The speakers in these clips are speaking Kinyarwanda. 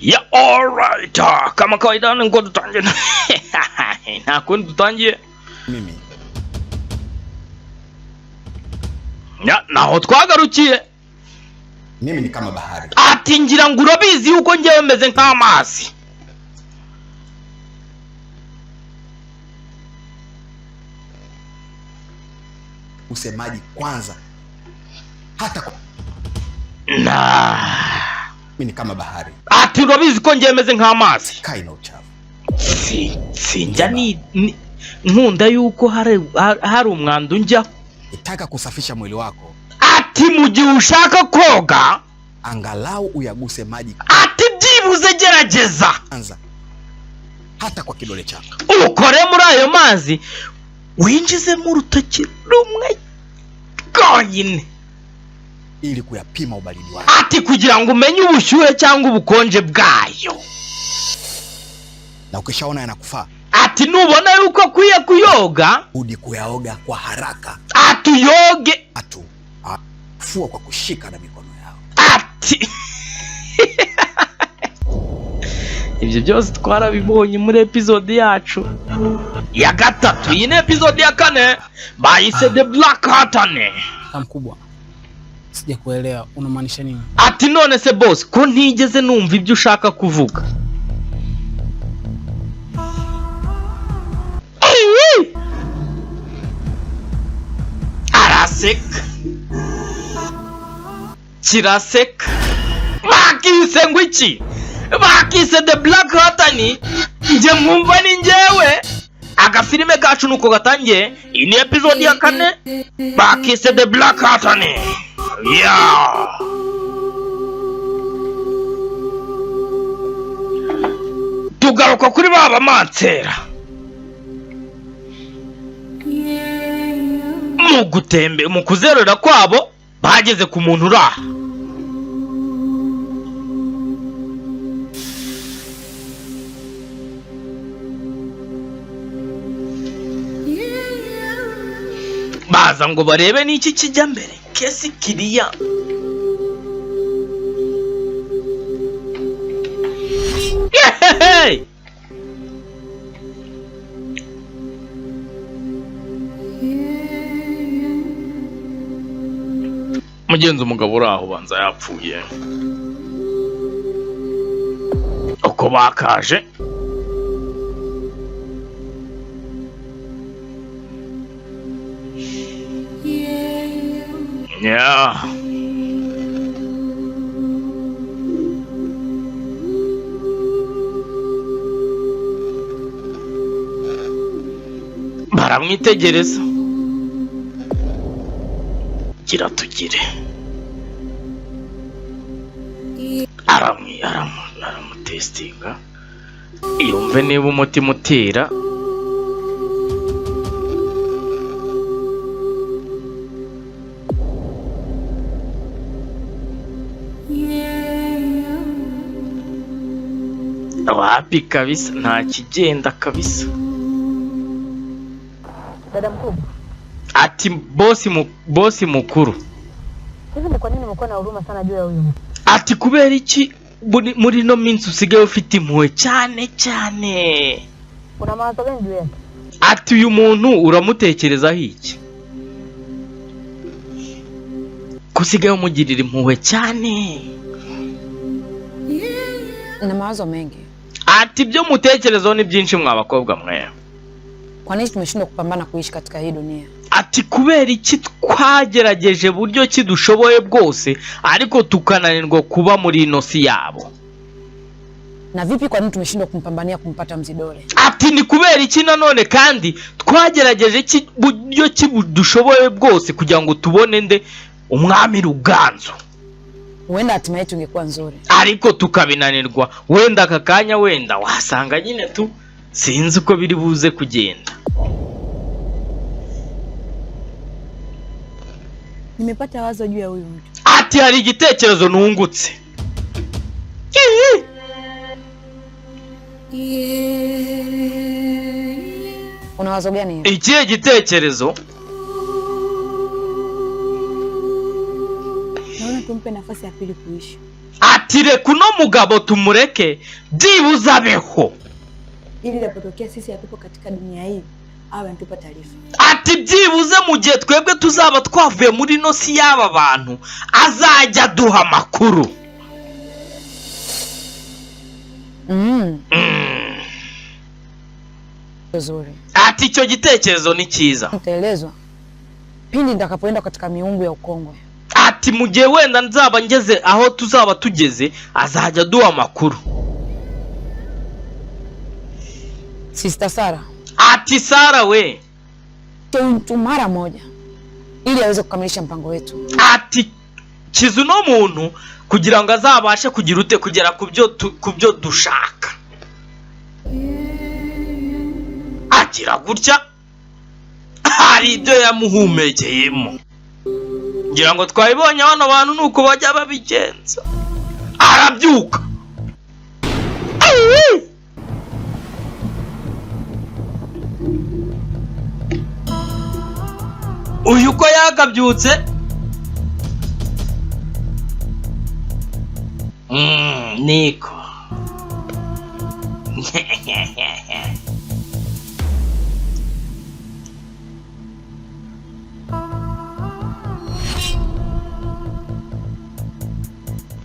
Yeah, alright. Kama kawaida ngo dutangiye. Nta kundi dutangiye. Mimi. Naho twagarukiye. Mimi ni kama bahari. Ati ngira ngo urabizi yuko ngewe meze nk'amazi. Usemaji kwanza. Hata kwa... Mimi ni kama bahari. Ati urabizi ko ngewe meze nk'amazi. Kaina uchafu. Sinjya ni nkunda yuko hari umwanda unjya. Itaka kusafisha mwili wako. Ati mugihe ushaka koga angalau uyaguse maji. Ati byibuze gerageza Anza. Hata kwa kidole chako. Ukore muri ayo mazi winjize mu rutoki rumwe konyine ili kuyapima ubaridi wake. Ati kugira ngo umenye ubushyuhe cyangwa ubukonje bwayo. Na ukishaona yanakufaa. Ati nubona yuko akwiye kuyoga udi kuyaoga kwa haraka. Atuyoge. Fua kwa kushika na mikono yao. Ati Ibyo byose twarabibonye muri episode yacu ya gatatu. Iyi ni episode ya 4 bayise The Black Hatane. Mkubwa, sijakuelewa unamaanisha nini? Ati none se boss ko ntigeze numva ibyo ushaka kuvuga. Araseka kiraseka. Bakise ngo iki? Bakise The Black Hatane. Nje mwumva ni njewe agafilime kacu nuko gatangiye. Iyi ni episode ya 4 bakise The Black Hatane. Yeah. Tugaruka kuri baba mansera mu gutembe mu kuzerera kwabo bageze ku muntu uraha. Baza ngo barebe n'iki kijya mbere kesi kiriya. Hey! Mugenzi umugabo uraho banza yapfuye. Uko bakaje yeah. Baramwitegereza kiratugire aramutestinga yumve niba umutima utera. Wapi kabisa nta kigenda kabisa. Dada mkubwa. Ati bosi mukuru. Hivi ni kwa nini umekuwa na huruma sana juu ya huyu mtu? Ati kubera iki muri no minsi usigaye ufite impuhwe cyane. Una mawazo gani juu yake? Ati uyu muntu uramutekerezaho iki? Kusigaye umugirira impuhwe cyane. Na mawazo mengi. Ati byo mutekerezaho ni byinshi mwabakobwa mwe. Kwa nini tumeshindwa kupambana kuishi katika hii dunia? Ati kubera iki twagerageje buryo kidushoboye bwose ariko tukananirwa kuba muri inosi yabo. Na vipi kwa nini tumeshindwa kumpambania kumpata Mzidole? Ati ni kubera iki nanone kandi twagerageje buryo kidushoboye bwose kugira ngo tubone nde umwami Ruganzu. Wenda hatima yetu ingekuwa nzuri. Ariko tukabinanirwa. Wenda akakanya wenda wasanga nyine tu sinzi uko biri buze kugenda. Nimepata wazo juu ya huyu mtu. Ati hari igitekerezo nungutse. Una wazo gani? Ikihe gitekerezo? Naona tumpe nafasi ya pili kuishi. Ati reka uno mugabo tumureke byibuze abeho, Ili inapotokea sisi hatupo katika dunia hii awe anatupa taarifa. Ati byibuze mu gihe twebwe tuzaba twavuye muri no si y'aba bantu azajya duha makuru. Nzuri. Ati icyo gitekerezo ni cyiza. Nitaelezwa pindi nitakapoenda katika miungu ya ukongwe. Ati mu gihe wenda nzaba ngeze aho tuzaba tugeze azajya duha makuru. Sister Sara. Ati Sara we, Mtu mara moja ili aweze kukamilisha mpango wetu. Ati kizu no muntu kugira ngo azabashe kugira ute kugera kubyo dushaka. Agira gutya hari ibyo yamuhumekeyemo. Ngira ngo twabibonye abana bantu nuko bajya babigenza. Arabyuka. Uyu ko yagabyutse niko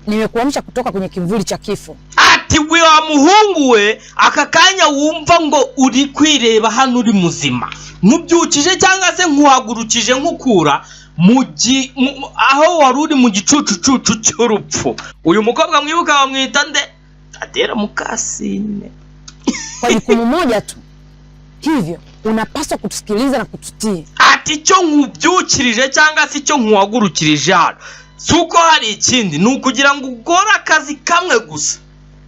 Nimekuamsha kutoka kwenye kivuli cha kifo. Ati we wa muhungu we akakanya wumva ngo uri kwireba hano uri muzima, mubyukije cyangwa se nkuhagurukije nkukura aho wari uri mu gicucucucu cy'urupfu. Uyu mukobwa mwibuka bamwita nde? Adera Mukasine. Kwa jukumu moja tu, hivyo unapaswa kutusikiliza na kututii. Ati cyo nkubyukirije cyangwa se cyo nkuhagurukirije hano suko hari ikindi, ni ukugira ngo ukore akazi kamwe gusa,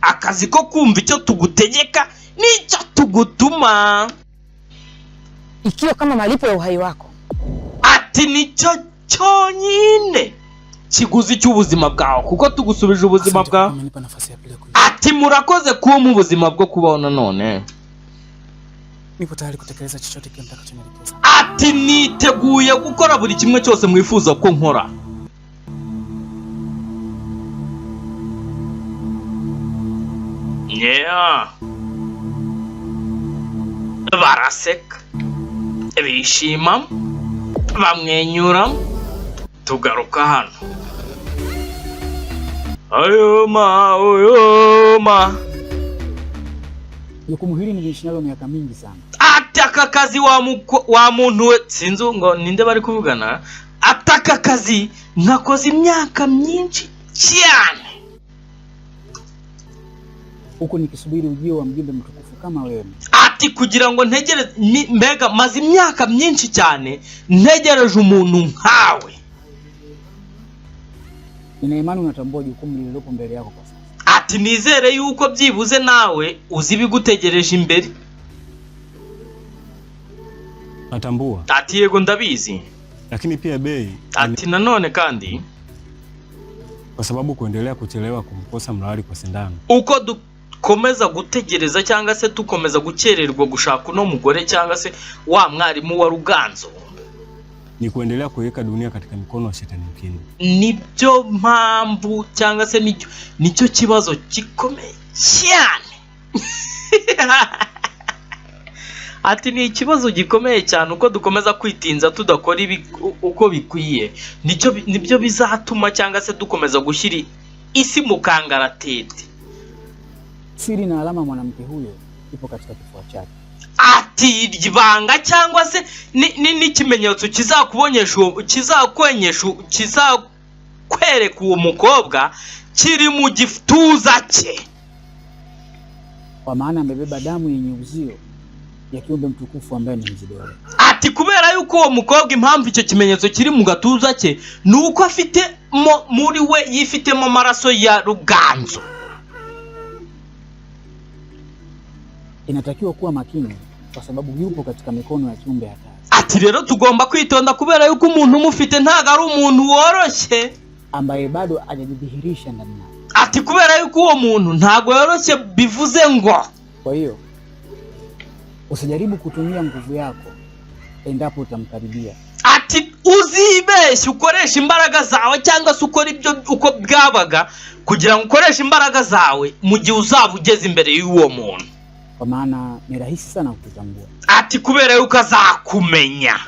akazi ko kumva icyo tugutegeka n'icyo tugutuma, ikiwa kama malipo ya uhai wako. Ati nicyo cyonyine kiguzi cy'ubuzima bwawe, kuko tugusubije ubuzima bwawe. Ati murakoze kuba mu buzima bwo kubaho none. Nipo tayari kutekeleza chochote kile mtakachonielekeza. Ati niteguye gukora buri kimwe cyose mwifuza ko nkora. Yeah. Baraseka, bishima, bamwenyura, tugaruka hano. Oyoma. Jukumu hili nilishinalo miaka mingi sana. Ataka kazi wa muntu we sinzi ngo ninde bari kuvugana. Ataka kazi nakoze imyaka myinshi cyane. Huko nikisubiri ujio wa mjumbe mtukufu kama wewe. Ati kugira ngo ntegere mbega maze imyaka myinshi cyane ntegereje umuntu nkawe. Nina imani unatambua jukumu lililopo mbele yako kwa sasa. Ati nizere yuko byibuze nawe uzi bigutegereje imbere. Natambua. Ati yego ndabizi. Lakini pia bei. Ati nanone kandi kwa sababu kuendelea kuchelewa kumkosa Mlawali kwa sindano. Uko dukomeza gutegereza cyangwa se tukomeza gukererwa gushaka no mugore cyangwa se wa mwarimu wa Ruganzo, ni kuendelea kuweka dunia katika mikono ya shetani mkini. Nibyo mpamvu cyangwa se nicyo kibazo gikomeye cyane. Ati ni ikibazo gikomeye cyane uko dukomeza kwitinza tudakora uko bikwiye, nibyo bizatuma cyangwa se dukomeza gushyira isi mu kangaratete. Siri na alama mwanamke huyo ipo katika kifua chake. Ati ibanga cyangwa se ni kimenyetso kizakwereka uwo mukobwa kiri mu gituza cye, kwa maana amebeba damu yenye uzio ya kiumbe mtukufu ambaye ni Mzidore. Ati kubera yuko uwo mukobwa impamvu icyo kimenyetso kiri mu gatuza cye nuko afite muri we yifitemo amaraso ya Ruganzo. Inatakiwa kuwa makini kwa sababu yupo katika mikono ya kiumbe hatari. Ati rero tugomba kwitonda kubera yuko umuntu umufite ntago ari umuntu woroshye ambaye bado hajajidhihirisha ndani yake. Ati kubera yuko uwo muntu ntago yoroshye bivuze ngo. Kwa hiyo usijaribu kutumia nguvu yako endapo utamkaribia. Ati uzibeshye ukoresha imbaraga zawe cyangwa se ukora ibyo uko bwabaga kugira ngo ukoreshe imbaraga zawe mu gihe uzaba ugeze imbere y'uwo muntu. Kwa maana ni rahisi sana kutambua. Ati kubera yuko azakumenya.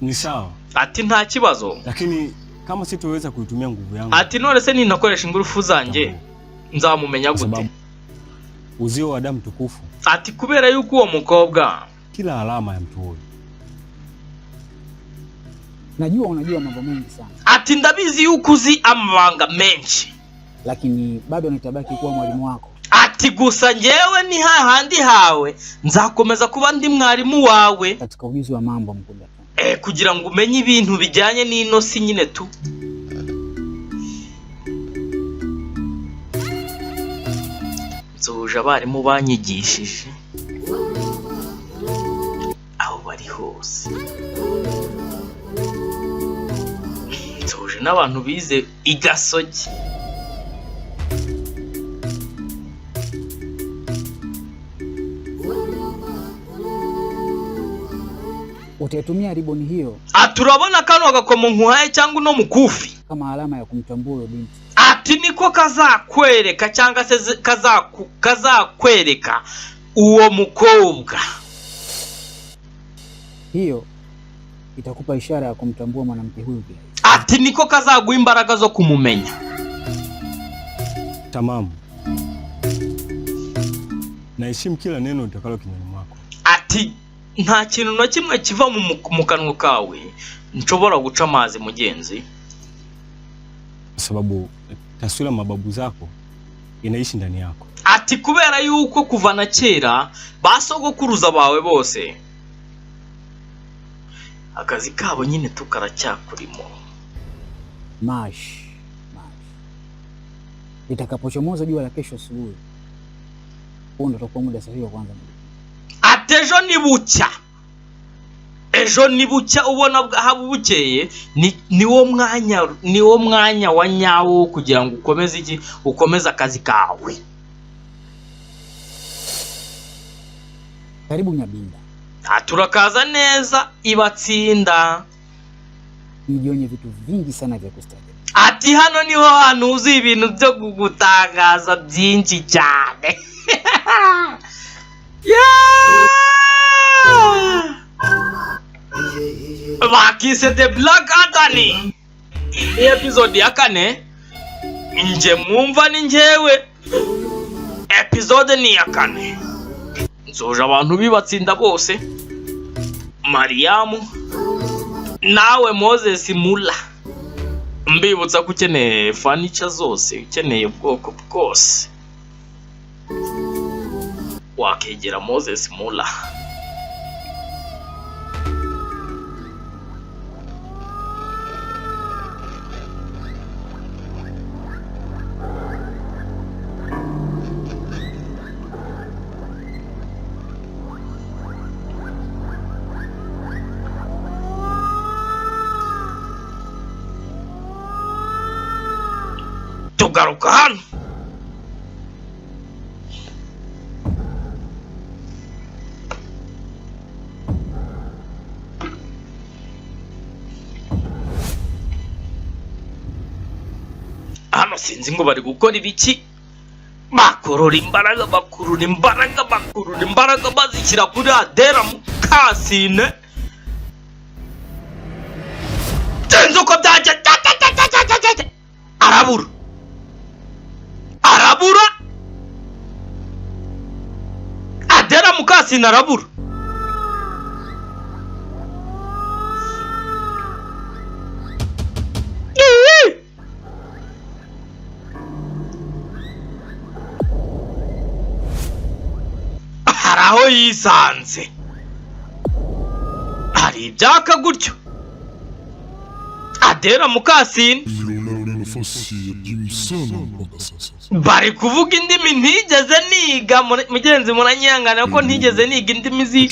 Ni sawa. Ati nta kibazo. Lakini kama sitoweza kuitumia nguvu yangu. Ati none se ninakoresha ingufu zanjye nzamumenya gute? Uzio wa damu tukufu. Ati kubera yuko uwo mukobwa kila alama ya mtu huyo. Najua unajua mambo mengi sana. Ati ndabizi yuko uzi amabanga menshi. Lakini bado nitabaki kuwa mwalimu wako. Ati gusa njyewe ni hahandi hawe nzakomeza kuba ndi mwarimu wawe katika ujuzi wa mambo mkubwa. Kugira ngo umenye ibintu bijyanye n'ino si nyine tu. Nzuje abarimu banyigishije aho bari hose. Nzuje n'abantu bize igasogi. Utatumia riboni hiyo. Turabona kano gakomo nkuhaye cyangwa no mukufi kama alama ya kumtambua huyo binti. Ati niko kazakwereka cyangwa se kazakwereka uwo mukobwa. Hiyo itakupa ishara ya kumtambua mwanamke huyu pia. Ati niko kazaguha imbaraga zo kumumenya. Tamamu. Naheshimu kila neno utakalo kinywani mwako. Ati nta kintu na kimwe kiva mu kanwa kawe nshobora guca amazi mugenzi. Sababu taswira mababu zako inaishi ndani yako. Ati kubera yuko kuva na kera basogokuruza bawe bose akazi kabo nyine tukaracyakurimo. Mash. Itakapochomoza jua la kesho asubuhi, huo ndio utakuwa muda sahihi wa kwanza. Ati ejo ni bucya ubona habukeye niwo mwanya wa nyawo kugira ngo ukomeze akazi kawe. Karibu Nyabinda. Turakaza neza Ibatsinda. Nijionye vitu vingi sana vya kustajabu. Ati hano niho hantu uzi ibintu byo gutangaza byinshi cyane. Bakise The Black Anthony. Iyi episode ya 4 nje mwumva ni njyewe. Episode ni ya 4. Nzoje abantu bibatsinda bose. Mariamu nawe Moses Mula. Mbibutsa ko ukeneye furniture zose, ukeneye ubwoko bwose, wakegera Moses Mula. Tugaruka hano. Hano sinzi ngo bari gukora ibiki. Bakurura imbaraga bazishyira kuri Adera Mukasine. Tenzo ko byaje. Arabura. Adera Mukasine arabura. Haraho yisanze. Hari ibyaka gutyo. Adera Mukasine bari kuvuga indimi ntigeze niga. Mugenzi muranyangana ko ntigeze niga indimi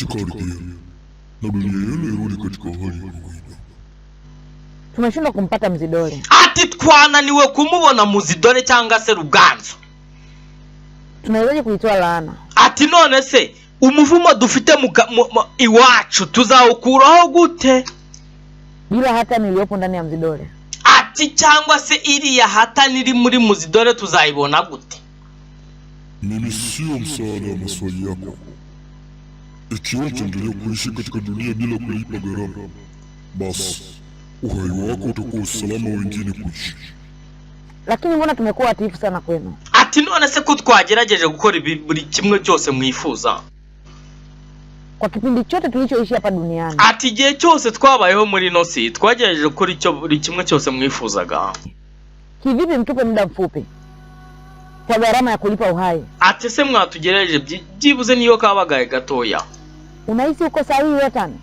Tumeshindwa kumpata Mzidore. Ati twananiwe kumubona Muzidore cyangwa se Ruganzo. Tunawezaje kuitoa laana? Ati none se umuvumo dufite iwacu tuzawukuraho gute? Bila hata niliyopo ndani ya Mzidore. Ati cyangwa se iriya hata niri muri Mzidore tuzayibona gute? Mimi sio msaada wa maswali yako. Ikiwa utaendelea kuishi katika dunia bila kulipa gharama, basi uhai wako utakuwa usalama wengine kuishi. Lakini mbona tumekuwa watiifu sana kwenu? Ati none se ko twagerageje gukora buri kimwe cyose mwifuza kwa kipindi chote tulichoishi hapa duniani. Ati gihe cyose twabayeho muri nosi twagerageje gukora icyo buri kimwe cyose mwifuzaga. Kivipi mtupe muda mfupi kwa gharama ya kulipa uhai? Ati se mwatugerageje byibuze niyo kabagaye gatoya. Unahisi uko sahihi Yotani?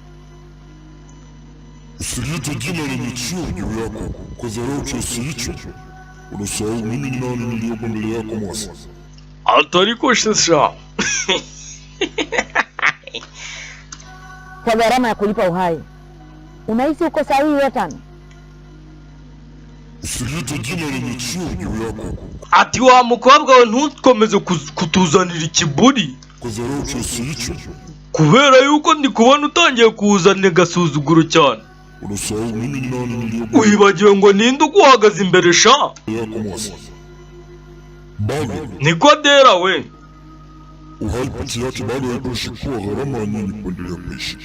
Usiliite jina lenye cheo juu yako kwa dharau kiasi hicho. Unasahau mimi ni nani niliyopo mbele yako Mwasi. Atariko shisha. Kwa gharama ya kulipa uhai. Unahisi uko sahihi Yotani? Usiliite jina lenye cheo juu yako. Ati wa mukobwa we ntukomeze kutuzanira ikiburi kwa dharau kiasi hicho. Kubera yuko ndi kubona utangiye kuzana gasuzuguro cyane. Unasahau mimi ni nani niliyopo. Wibagiwe ngo ninde guhagaze imbere sha yako Mwasi. Bado niko dera we. Uhai pati yake bado haitoshi kuwa gharama ya nyinyi kuendelea kuishi.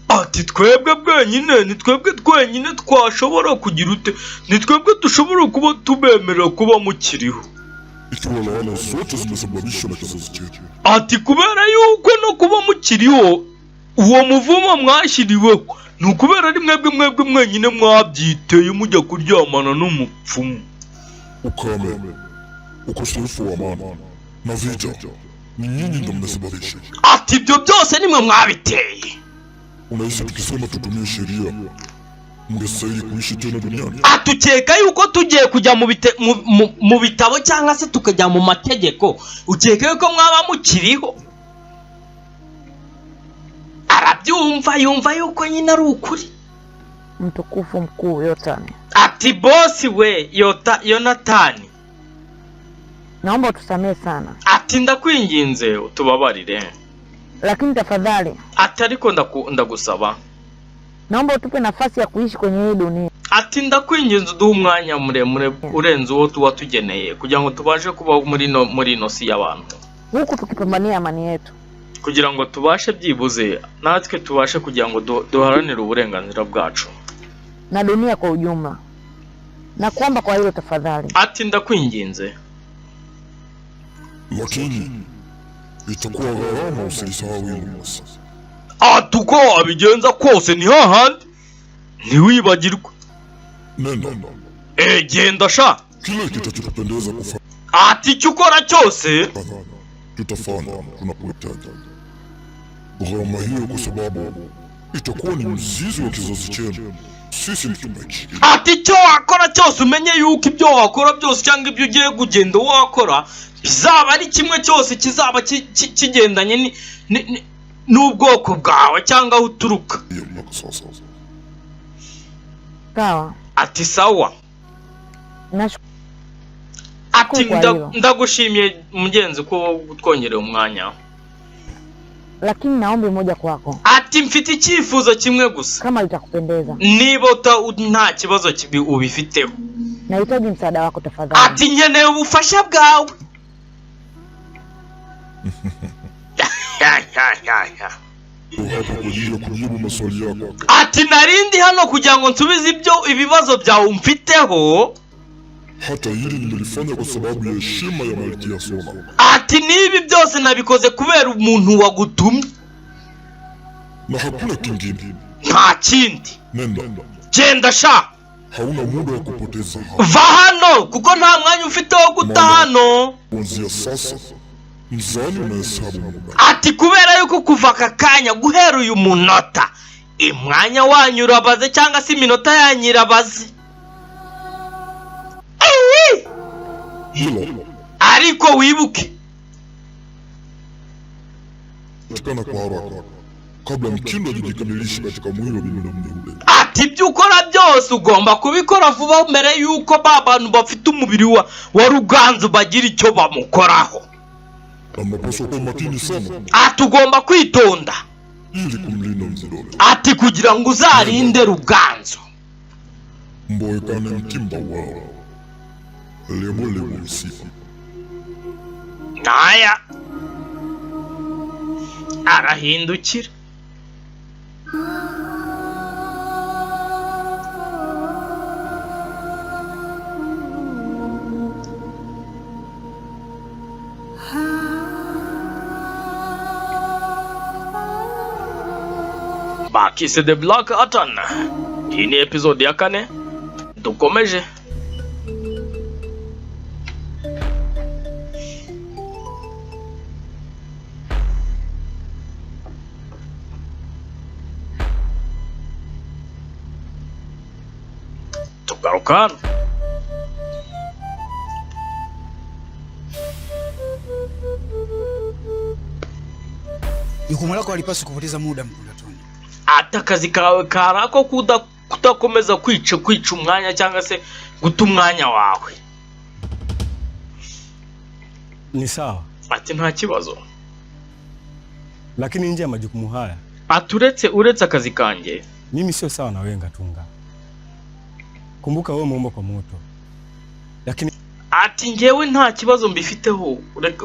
Ati twebwe bwenyine ni twebwe twenyine twashobora kugira ute, ni twebwe dushobora kuba tubemerera kuba mukiriho. Ikiwa laana zote zimesababishwa na kizazi chetu. Ati kubera yuko no kuba mukiriho uwo muvumo mwashiriweho ni ukubera ari mwebwe mwenyine mwabyiteye mujya kuryamana n'umupfumu. Ukame, ukosefu wa amani na vita ni nyinyi ndio mnasababisha. Ati ibyo byose nimwe mwabiteye. Unahisi tukisema tutumie sheria mngestahili kuishi tena duniani? Atukeka yuko tugiye kujya mu bitabo cyangwa se tukajya mu mategeko, ukeka yuko mwaba mukiriho? Arabyumva yumva yuko nyine ari ukuri. Mtukufu mkuu Yotani. Ati bosi we Yonatani, naomba utusamee sana. Ati ndakwinginze utubabarire. Lakini tafadhali. Ati ariko ndagusaba. Naomba utupe nafasi ya kuishi kwenye hii dunia. Ati ndakwinginze uduhe umwanya muremure urenze uwo tuba tugeneye kugira ngo tubashe kuba muri nosi y'abantu. Huku tukipambania amani yetu. Kugira ngo tubashe byibuze natwe tubashe kugira ngo duharanire uburenganzira bwacu. Na dunia kwa ujumla. Na kuomba kwa hilo tafadhali. Ati ndakwinginze. Lakini itakuwa gharama usisahau hilo Mwasi. Atuko abigenza kose ni hahandi ntiwibagirwe. Nenda. Genda sha. Kile kitachokupendeza kufanya. Ati icyo ukora cyose tutafanya tunapohitaji. Gharama hiyo kwa sababu itakuwa ni mzizi wa kizazi chenu. Sisi mtumeki. Ati icyo wakora cyose umenye yuko ibyo wakora byose cyangwa ibyo ugiye kugenda wakora bizaba ari kimwe cyose kizaba kigendanye n'ubwoko bwawe cyangwa uturuka. Sawa. Ati sawa. Ati ndagushimiye mugenzi ko twongereye umwanya. Lakini naomba moja kwako. Ati mfite icyifuzo kimwe gusa. Kama litakupendeza. Niba nta kibazo kibi ubifiteho. Nahitaji msaada wako tafadhali. Ati nkeneye ubufasha bwawe. Ati narindi hano kugira ngo nsubize ibibazo byawe mfiteho. Hata hili nimelifanya kwa sababu ya heshima ya Malkia Sona. Ati nibi byose nabikoze kubera umuntu wagutumye. Na hakuna kingine. Nta kindi. Nenda. Genda sha. Hauna muda wa kupoteza hapa. Va hano kuko nta mwanya ufite wo guta hano. Kuanzia sasa mzani unahesabu muda. Ati kubera yuko kuva aka kanya guhera uyu munota imwanya wanyu urabaze cyangwa se iminota yanyu irabaze. Hilo. Ariko wibuke. Tukana kwa haraka. Kabla mkindo ajikamilishe katika mwili wa binadamu ule. Ati ibyo ukora byose ugomba kubikora vuba mbere yuko babantu bafite umubiri wa Ruganzu bagira icyo bamukoraho. anapaswa kuwa makini sana atugomba kwitonda ili kumlinda Mzidole. ati kugira ngo uzarinde Ruganzu. Mboekane mtimba wao lebo usiku. Naya arahindukira. Bakise The Black Hutton. Iyi ni episode ya 4. Dukomeje. Tugarukana. Jukumu lako halipaswi kupoteza muda, Mkunda Tony. Ata kazi kawe karako kudakomeza kwica umwanya cyangwa se guta umwanya wawe. Ni sawa, Ati nta kibazo. lakini nje ya majukumu haya Uretse akazi kanjye, mimi sio sawa na wewe Ngatunga. Kumbuka wewe umeomba kwa moto, lakini ati njyewe nta kibazo mbifiteho.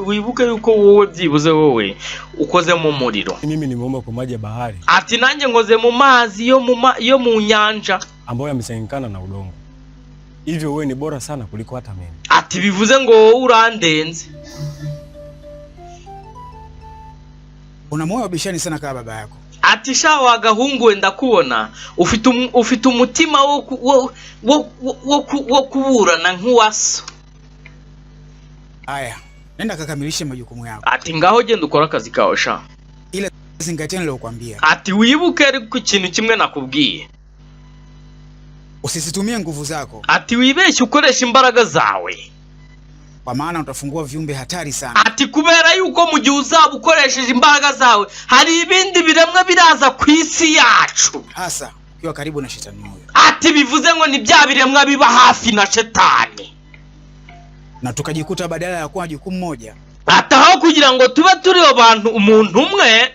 Wibuke yuko wowe byibuze wowe ukoze mu muriro. mimi nimeomba kwa maji ya bahari Ati nanjye ngoze mu mazi yo mu nyanja ambayo yamechanganyikana na udongo. Hivyo wewe ni bora sana kuliko hata mimi. ati bivuze ngo wowe urandenze. Una moyo bishani sana kama baba yako. Ati sha wagahungu wenda kubona ufite umutima wo kuburana nk'uwaso. Aya, nenda kakamilishe majukumu yako. Ati ngaho genda ukora akazi kawe sha. Ile zingatia nilokuambia. Ati wibuke ariko ikintu kimwe nakubwiye. Usisitumie nguvu zako. Ati wibeshye ukoresha imbaraga zawe. Kwa maana utafungua viumbe hatari sana. Ati kubera yuko mu gihe uzaba ukoresheje imbaraga zawe hari ibindi biremwe biraza ku isi yacu. Hasa ukiwa karibu na shetani huyo. Ati bivuze ngo ni bya biremwa biba hafi na shetani. Na tukajikuta badala ya kuwa jukumu moja, Ataho kugira ngo tube turi abantu umuntu umwe,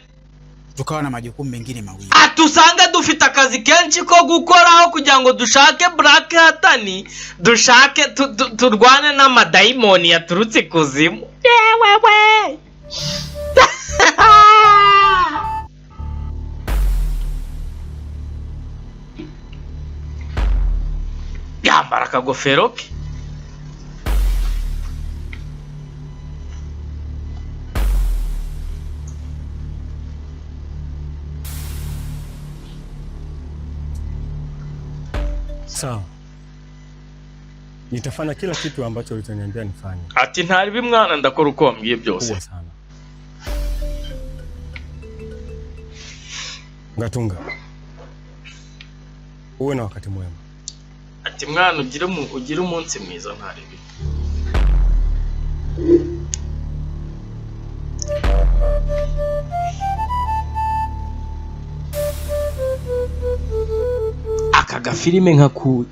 tukawa na majukumu mengine mawili. Atusanga dufite akazi kenshi ko gukoraho kugira ngo dushake Black Hutton, dushake turwane n'amadaimoni yaturutse kuzimu. Yewewe. Yambara akagofero ke. Sawa, nitafanya kila kitu ambacho ulichoniambia nifanye. Ati ntari bimwana ndakora uko wambwiye byose. Kubwa sana. Ngatunga, uwe na wakati mwema. Ati mwana ugire umunsi mwiza ntari bibi. Aka gafilime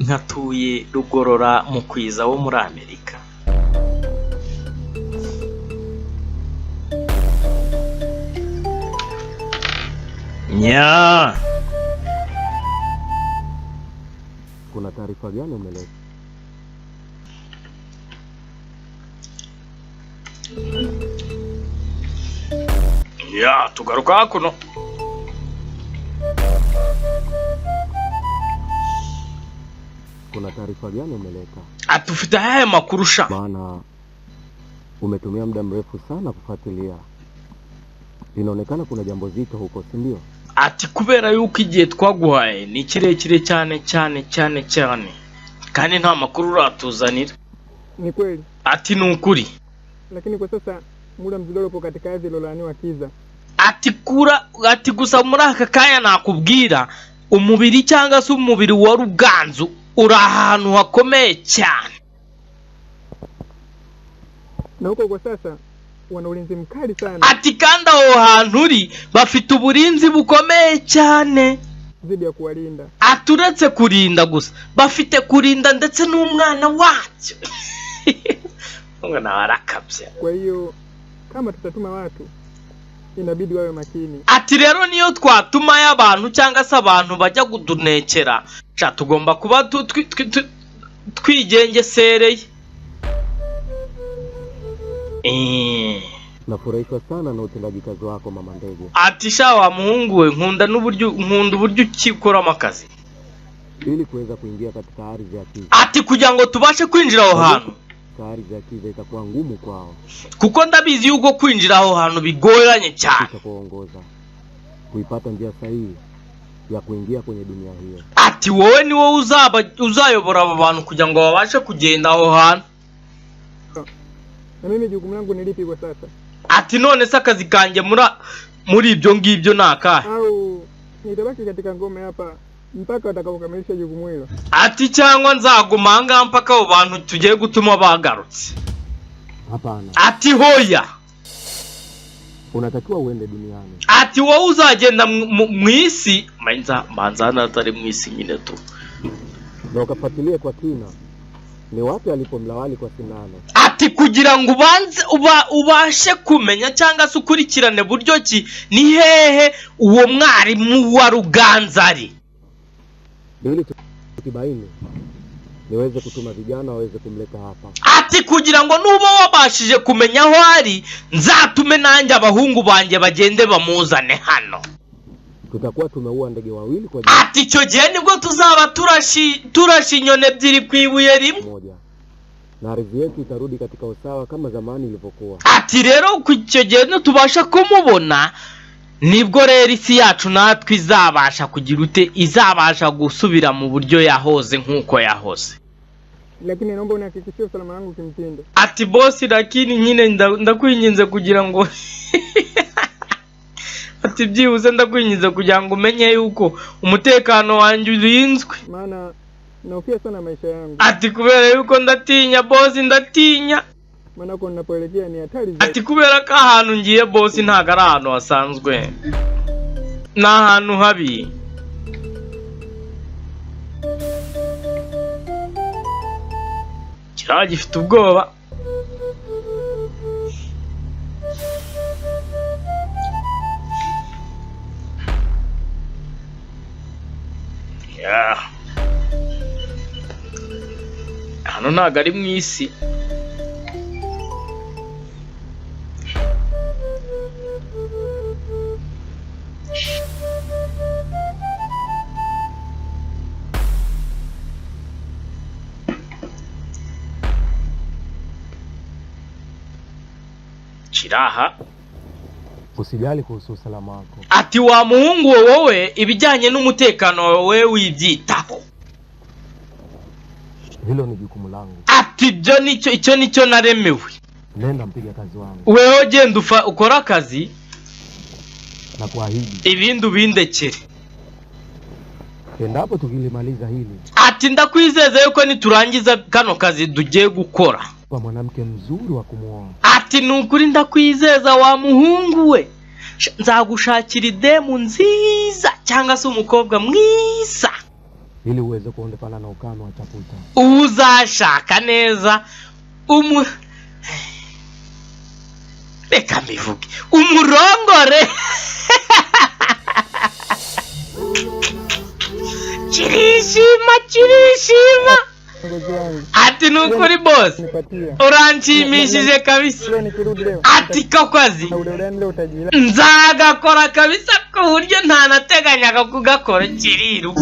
nkatuye Rugorora mu kwiza wo muri Amerika. Nya. Kuna taarifa gani umeleta? Ya, tugaruka kuno. Kuna taarifa gani umeleta? Atufite haya makurusha. Maana umetumia muda mrefu sana kufuatilia. Inaonekana kuna jambo zito huko, si ndio? Ati kubera yuko igihe twaguhaye ni kirekire cyane kandi nta makuru uratuzanira. Ni kweli. Ati ni ukuri. Lakini kwa sasa muda Mzidole upo katika kazi ilolaaniwa Kiza. Ati gusa muri aka kanya nakubwira umubiri cyangwa se umubiri wa Ruganzu uri ahantu hakomeye cyane. Na huko kwa sasa wana ulinzi mkali sana. Ati kandi aho hantu uri bafite uburinzi bukomeye cyane zidi ya kuwalinda. Aturetse kurinda gusa bafite kurinda ndetse n'umwana wacyo. Ngo na warakabye. Kwa hiyo kama tutatuma watu inabidi wawe makini. Ati rero niyo twatuma y'abantu cyangwa se abantu bajya kudunekera, cha tugomba kuba twigengesereye. Nafurahishwa sana na utendaji kazi wako mama ndege. Ati shawa muhungu we, nkunda uburyo ukikora amakazi ili kuweza kuingia katika ardhi ya Kiza. Ati kugira ngo tubashe kwinjira aho hantu, ardhi ya Kiza itakuwa ngumu kwao, kuko ndabizi yuko kwinjira aho hantu bigoranye cyane. Tutakuongoza kuipata njia sahihi ya kuingia kwenye dunia hiyo. Ati wowe ni wowe uzayobora abo bantu kugira ngo babashe kugenda aho hantu. Na mimi jukumu langu ni lipi kwa sasa? Ati none se akazi kanjye muri ibyo ngibyo nakahe? Au nitabaki katika ngome hapa mpaka watakapokamilisha jukumu hilo? Ati cyangwa nzaguma anga mpaka abo bantu tugiye gutuma bagarutse? Hapana. Ati hoya, unatakiwa uende duniani. Ati wowe uzagenda mu isi, manza natari mu isi nyine tu, na ukafuatilie kwa kina ni wapi alipomlawali kwa sindano. Ati kugira ngo ubashe kumenya cyangwa se ukurikirane buryo ki ni hehe uwo mwarimu wa Ruganza ari, ili tukibaini niweze kutuma vijana waweze kumleta hapa. Ati kugira ngo nuba wabashije kumenya aho ari, nzatume nanjye abahungu banjye bagende bamuzane hano. Tutakuwa tumeua ndege wawili kwa Ati cyo gihe nibwo tuzaba turashi inyoni ebyiri kwibuye rimwe, na ardhi yetu itarudi katika usawa kama zamani ilivyokuwa. Ati rero ku cyo gihe tubasha kumubona, nibwo rero isi yacu natwe izabasha kugira ute, izabasha gusubira mu buryo yahoze nkuko yahoze. Lakini naomba unihakikishie usalama wangu kimtindo. Ati boss, lakini nyine ndakwinginze kugira ngo ati byibuze ndakwinginze kugira ngo umenye yuko umutekano wanjye urinzwe, maana naofia sana maisha yangu. Ati kubera yuko ndatinya boss, ndatinya maana ko ninapoelekea ni hatari zaidi. Ati kubera ko ahantu ngiye boss ntago ari ahantu hasanzwe, na ahantu habi. Kiraha gifite ubwoba. Hano ntago ari mu isi. Kiraha, usijali kuhusu usalama wako. Ati wa muhungu wowe ibijyanye n'umutekano wawe wibyitaho. Hilo ni jukumu langu. Ati icyo nicyo naremewe. Nenda mpiga kazi wangu. Wewe genda ukora akazi na kuahidi ibindi ubindekere. Endapo tukilimaliza hili, Ati ndakwizeza yuko niturangiza kano kazi tugiye gukora, kwa mwanamke mzuri wa kumuoa. Ati nukuri ndakwizeza wa muhungu we, nzagushakira idemu nziza cyangwa se umukobwa mwiza, ili uweze kuondekana na ukano wa chaputa. Uzashaka neza reka mbivuge umurongore. Kirishima. Ati nukuri boss, uranshimishije kabisa. Ati kakwazi nzagakora kabisa ku buryo ntanateganyaga kugakora kiriru.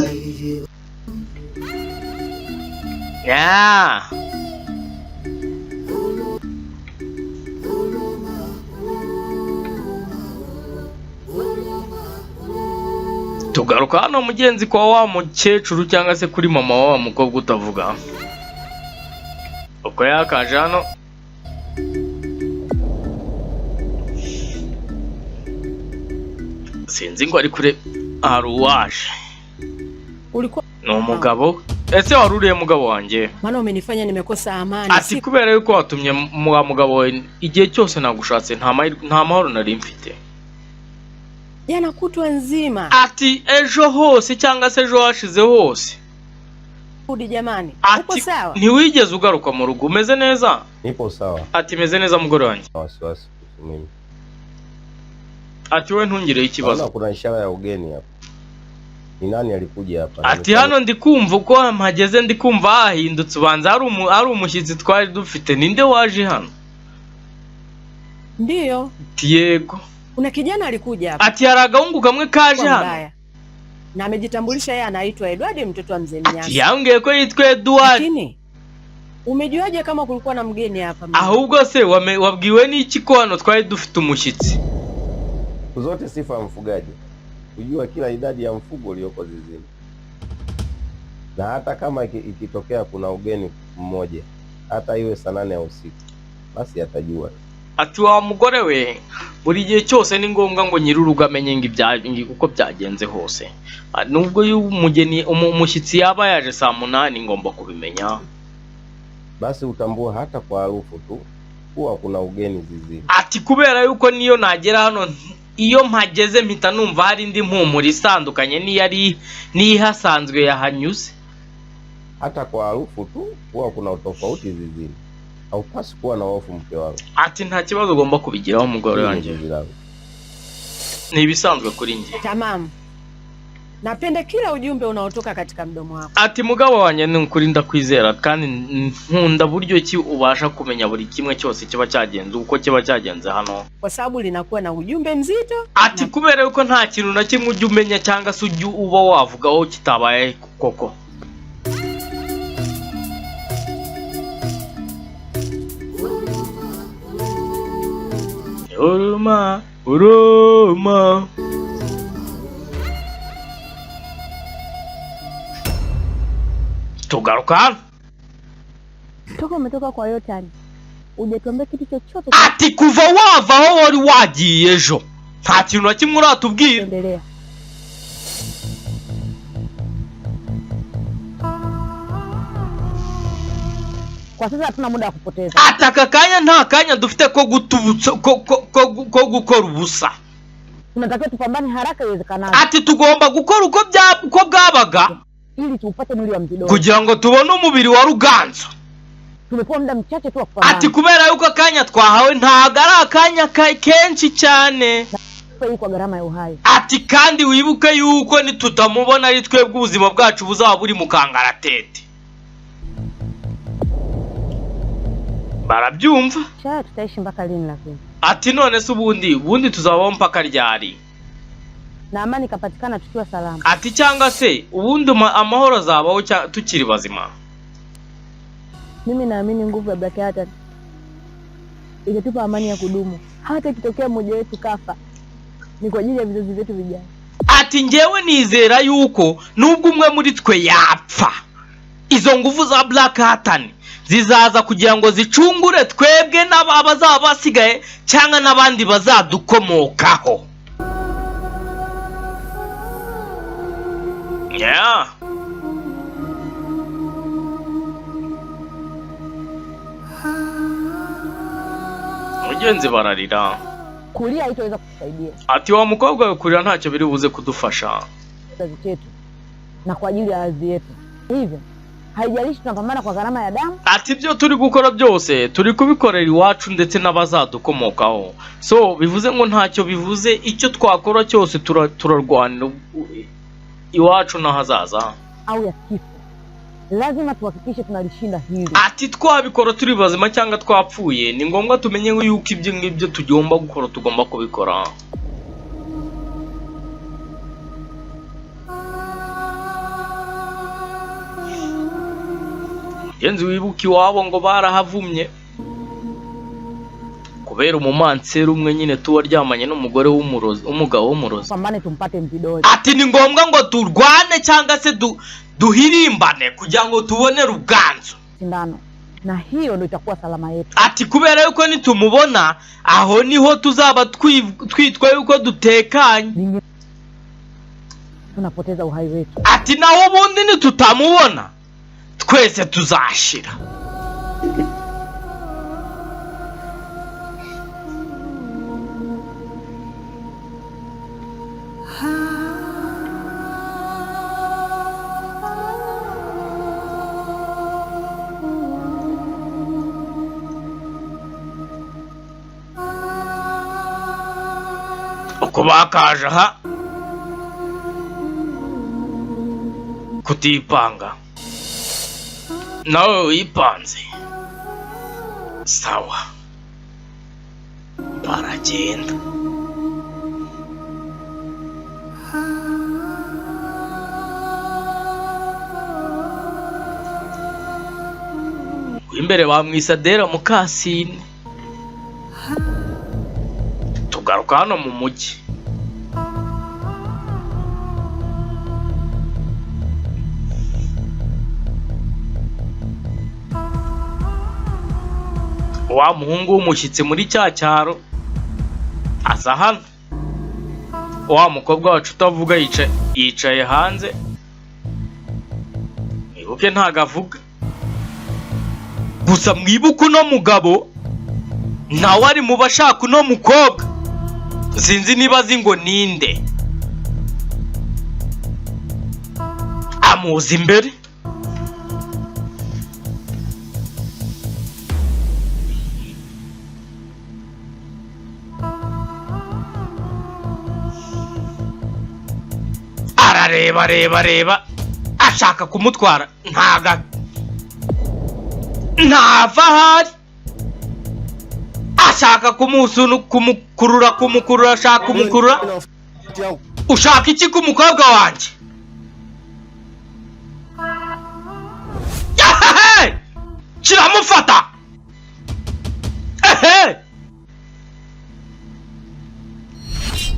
Ya tugaruka hano mugenzi kwa wa mukecuru cyangwa se kuri mama wa mukobwa utavuga. Uko yakaje hano sinzi ngo ari kure aruwaje. Ulikuwa ni umugabo. Ese waruriye mugabo wanjye? Maana umenifanya nimekosa amani. Ati kubera yuko watumye mugabo we igihe cyose nagushatse nta mahoro nari mfite. Jana kutwa nzima. Ati ejo hose cyangwa se ejo hashize hose. Udi jamani, uko sawa? Ntiwigeze ugaruka mu rugo, umeze neza? Nipo sawa. Ati meze neza mugore wanjye. Wasiwasi. kunihusu mimi. Ati we ntungireho ikibazo. Naona kuna ishara ya ugeni hapa. Ni nani alikuja hapa? Ati hano ndikumva uko mpageze ndikumva hahindutse ubanza ari umushyitsi twari dufite. Ninde waje hano? Ndiyo. Yego. Kuna kijana alikuja hapa. Ati hari agahungu kamwe kaje hano. Na amejitambulisha yeye anaitwa Edward, mtoto wa mzee Mnyasi. Ati yambwiye ko yitwa Edward. Lakini umejuaje kama kulikuwa na mgeni hapa? Ahubwo se wabwiwe n'iki ko hano twari dufite umushyitsi? Zote sifa mfugaji. Kujua kila idadi ya mfugo ulioko zizini. Na hata kama ikitokea kuna ugeni mmoja, hata iwe saa 8 ya usiku, basi atajua. Ati wa mugore we, buri gihe cyose ni ngombwa ngo nyiruruga amenye uko byagenze hose. Nubwo y'umugeni umushyitsi yaba yaje saa 8 ngomba kubimenya. Basi utambua hata kwa harufu tu kuwa kuna ugeni zizini. Ati kubera yuko niyo nagera hano iyo mpageze mpita numva hari indi mpumuro isandukanye nihasanzwe yahanyuze. Hata kwa harufu tu kuwa kuna utofauti zizini. Haupasi kuwa na hofu mke wangu. Ati nta kibazo ugomba kubigiraho umugore wanjye. Ni ibisanzwe kuri njye. Tamam. Napenda kila ujumbe unaotoka katika mdomo wako. Ati mugabo wanjye ni ukuri ndakwizera kandi nkunda buryo ki ubasha kumenya buri kimwe cyose kiba cyagenze uko kiba cyagenze hano. Kwa sababu linakuwa na ujumbe mzito. Ati kubera yuko nta kintu na kimwe ujya umenya cyangwa se ujya uba wavugaho kitabaye koko. Uruma tugaruka. Toka umetoka kwa Yotani. Hujatuambia kitu chochote. Ati kuva wava aho wari wagiye ejo nta kintu na kimwe uratubwira. Endelea. Kwa sasa hatuna muda wa kupoteza. Ataka kanya nta kanya dufite ko gutubutsa ko gukora ubusa. Tunatakiwa tupambane haraka iwezekanavyo. Ati tugomba gukora uko bwabaga ili tupate mwili wa Mzidoro. kugira ngo tubone umubiri wa Ruganzu. Tumepewa muda mchache tu wa kupambana. Ati kubera yuko akanya twahawe ntago ari akanya kenshi cyane. Kwa gharama ya uhai. Ati kandi wibuke yuko nitutamubona ari twebwe ubuzima bwacu buzaba buri mu kangaratete. Barabyumva? Cha tutaishi mpaka lini lakini? Ati none se ubundi tuzabaho mpaka ryari? Na amani kapatikana tukiwa salama. Ati cyangwa se ubundi amahoro azabaho tukiri bazima. Mimi naamini nguvu ya Black Heart itatupa amani ya kudumu. Hata ikitokea mmoja wetu kafa, ni kwa ajili ya vizazi vyetu vijana. Ati ngewe nizera yuko nubwo umwe muri twe yapfa, izo nguvu za Black Heart zizaza kugira ngo zicungure twebwe n'abazaba basigaye cyangwa n'abandi bazadukomokaho. Yeah. Mugenzi bararira. Kulia haitaweza kutusaidia. Ati wa mukobwa we kurira ntacyo biri buze kudufasha. Kizazi chetu na kwa ajili ya ardhi yetu. Hivyo haijalishi tunapambana kwa gharama ya damu. Ati byo turi gukora byose turi kubikorera iwacu ndetse n'abazadukomokaho. So bivuze ngo ntacyo bivuze icyo twakora cyose turarwanira iwacu n'ahazaza. Au ya kifo. Lazima tuhakikishe tunalishinda hili. Ati twabikora turi bazima cyangwa twapfuye ni ngombwa tumenye yuko ibyo ngibyo tugomba gukora tugomba kubikora. Yenzi wibuki wabo ngo barahavumye kubera umumanseri umwe nyine tuwaryamanye n'umugore w'umurozi umugabo w'umurozi. Pambane tumpate Mzidoro. Ati ni ngombwa ngo turwane cyangwa se duhirimbane kugira ngo tubone Ruganzu. Sindano. Na hiyo ndio itakuwa salama yetu. Ati kubera yuko nitumubona aho niho tuzaba twitwa yuko dutekanye. Tunapoteza uhai wetu. Ati naho ubundi nitutamubona twese tuzashira. nuko bakaje aha kutipanga, nawe wipanze sawa, baragenda. Imbere bamwisadera Mukasine. Tugaruka hano mu mujyi. Wa muhungu w'umushyitsi muri cya cyaro aza hano. Wa mukobwa wacu utavuga yicaye hanze. Mwibuke ntago avuga. Gusa mwibuke uno mugabo nawe ari mu bashaka uno mukobwa. Sinzi niba azi ngo ninde. Amuzi imbere. Arareba ashaka kumutwara. Ntava ahari. Ashaka kumukurura ashaka kumukurura. Ushaka iki ku mukobwa wanjye? Kiramufata.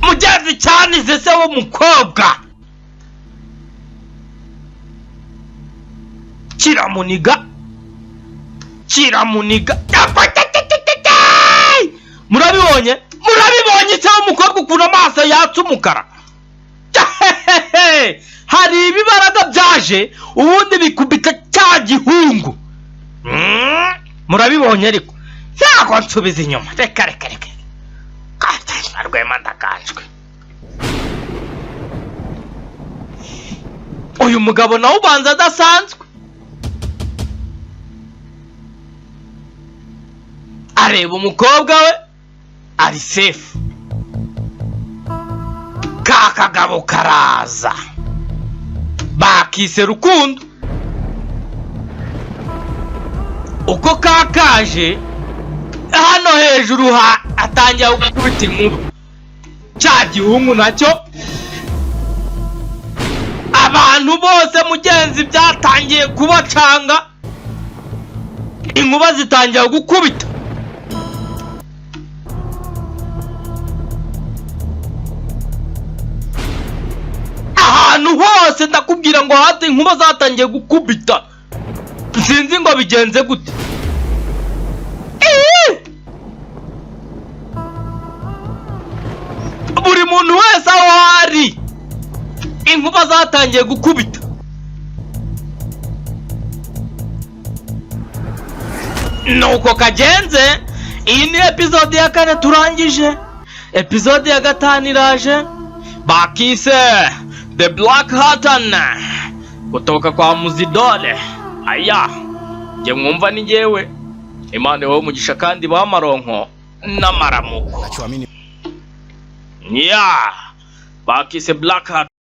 Mugenzi cyane se w'umukobwa. Kiramuniga. Murabibonye se umukobwa ukuna amaso yatse umukara. Hari ibibaraga byaje ubundi bikubita cya gihungu. Murabibonye ariko ntago nsubiza inyuma. Reka Rwema ndakanjwe. Uyu mugabo nawe ubanza adasanzwe. Areba umukobwa we ari safe. Kakagabo karaza. Bakise Rukundo. Uko kakaje hano hejuru atangiye gukubita inkuba. Cya gihungu nacyo abantu bose mugenzi byatangiye kubacanga. Inkuba zitangiye gukubita. Ahantu hose ndakubwira ngo hati inkuba zatangiye gukubita. Sinzi ngo bigenze gute. Buri muntu wese aho ari inkuba zatangiye gukubita. Nuko kagenze. Iyi ni episode ya 4 turangije. Episode ya 5 iraje. Bakise The Black Hutton kutoka kwa Muzidole. Aya nge mwumva ni ngewe Imana wo mugisha kandi bamaronko n'amaramuko. Bakise Black Hutton.